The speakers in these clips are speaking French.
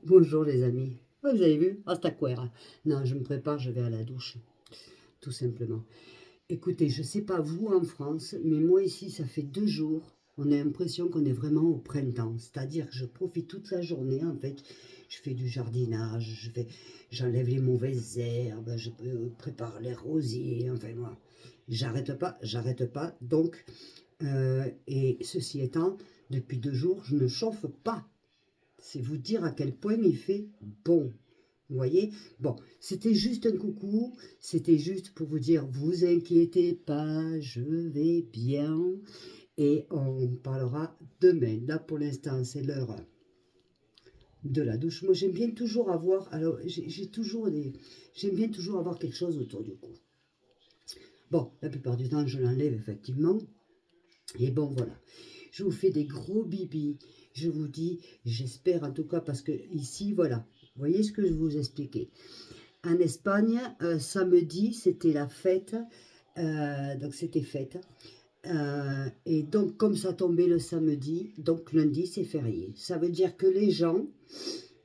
Bonjour les amis. Ouais, vous avez vu? Hasta cuera. Non, je me prépare, je vais à la douche, tout simplement. Écoutez, je ne sais pas vous en France, mais moi ici, ça fait 2 jours. On a l'impression qu'on est vraiment au printemps. C'est-à-dire que je profite toute la journée, en fait. Je fais du jardinage, j'enlève les mauvaises herbes, je prépare les rosiers, enfin moi. J'arrête pas, j'arrête pas. Donc, et ceci étant, depuis 2 jours, je ne chauffe pas. C'est vous dire à quel point il fait bon. Vous voyez? Bon, c'était juste un coucou, c'était juste pour vous dire, vous inquiétez pas, je vais bien. Et on parlera demain. Là, pour l'instant, c'est l'heure de la douche. Moi, j'aime bien toujours avoir, alors, j'ai toujours j'aime bien toujours avoir quelque chose autour du cou. Bon, la plupart du temps, je l'enlève effectivement. Et bon, voilà. Je vous fais des gros bibis. Je vous dis, j'espère en tout cas, parce que ici, voilà. Vous voyez ce que je vous expliquais. En Espagne, samedi, c'était la fête. Donc, c'était fête. Et donc, comme ça tombait le samedi, donc lundi, c'est férié. Ça veut dire que les gens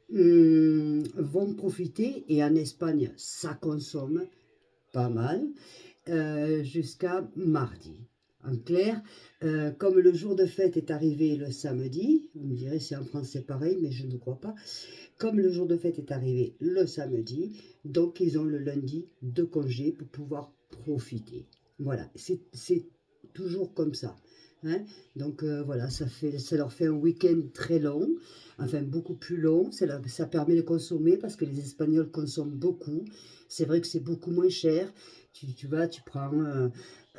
vont profiter. Et en Espagne, ça consomme pas mal jusqu'à mardi. En clair, comme le jour de fête est arrivé le samedi, vous me direz si en France c'est pareil, mais je ne crois pas, comme le jour de fête est arrivé le samedi, donc ils ont le lundi de congé pour pouvoir profiter. Voilà, c'est toujours comme ça. Hein. Donc voilà, ça leur fait un week-end très long, enfin beaucoup plus long, ça permet de consommer parce que les Espagnols consomment beaucoup. C'est vrai que c'est beaucoup moins cher. Tu prends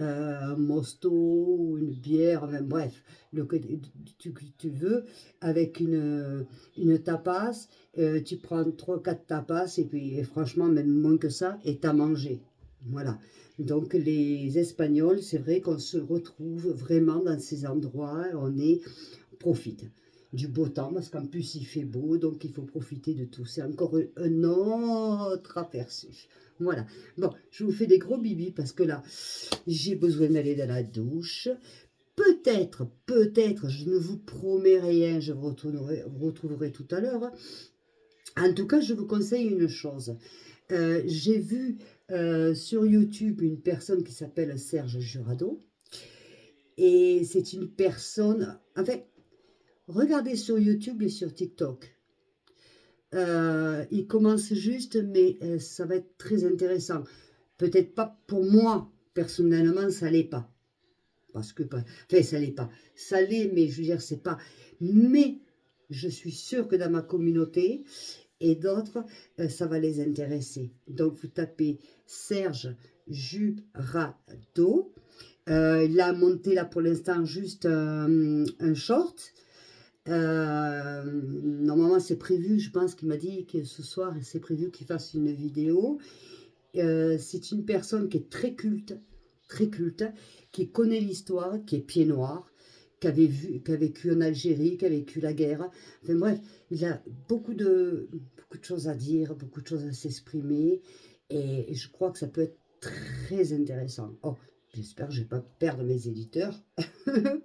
un mosto ou une bière, enfin, bref, le que tu veux, avec une tapas, tu prends trois quatre tapas et puis et franchement, même moins que ça, et t'as mangé. Voilà. Donc les Espagnols, c'est vrai qu'on se retrouve vraiment dans ces endroits, profite du beau temps, parce qu'en plus il fait beau, donc il faut profiter de tout. C'est encore un autre aperçu. Voilà. Bon, je vous fais des gros bibis parce que là, j'ai besoin d'aller dans la douche. Peut-être, je ne vous promets rien, je vous retrouverai tout à l'heure. En tout cas, je vous conseille une chose. J'ai vu sur YouTube une personne qui s'appelle Serge Jurado. Et c'est une personne... En fait, regardez sur YouTube et sur TikTok. Il commence juste, mais ça va être très intéressant. Peut-être pas pour moi, personnellement, ça l'est pas. Parce que, enfin, ça l'est pas. Ça l'est, mais je veux dire, c'est pas. Mais je suis sûre que dans ma communauté et d'autres, ça va les intéresser. Donc, vous tapez Serge Jurado. Il a monté là pour l'instant juste un short. Normalement, c'est prévu, je pense qu'il m'a dit que ce soir, c'est prévu qu'il fasse une vidéo. C'est une personne qui est très culte, qui connaît l'histoire, qui est pied noir, qui a vécu en Algérie, qui a vécu la guerre. Enfin bref, il a beaucoup de choses à dire, beaucoup de choses à s'exprimer, et je crois que ça peut être très intéressant. Oh, j'espère que je ne vais pas perdre mes éditeurs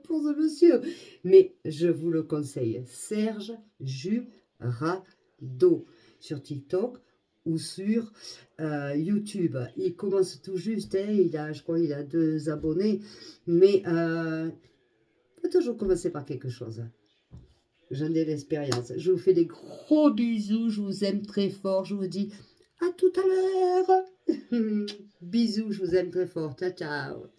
pour ce monsieur, mais je vous le conseille. Serge Jurado sur TikTok ou sur YouTube. Il commence tout juste, hein, je crois qu'il a 2 abonnés, mais il faut toujours commencer par quelque chose. J'en ai l'expérience. Je vous fais des gros bisous, je vous aime très fort, je vous dis à tout à l'heure. Bisous, je vous aime très fort. Ciao, ciao.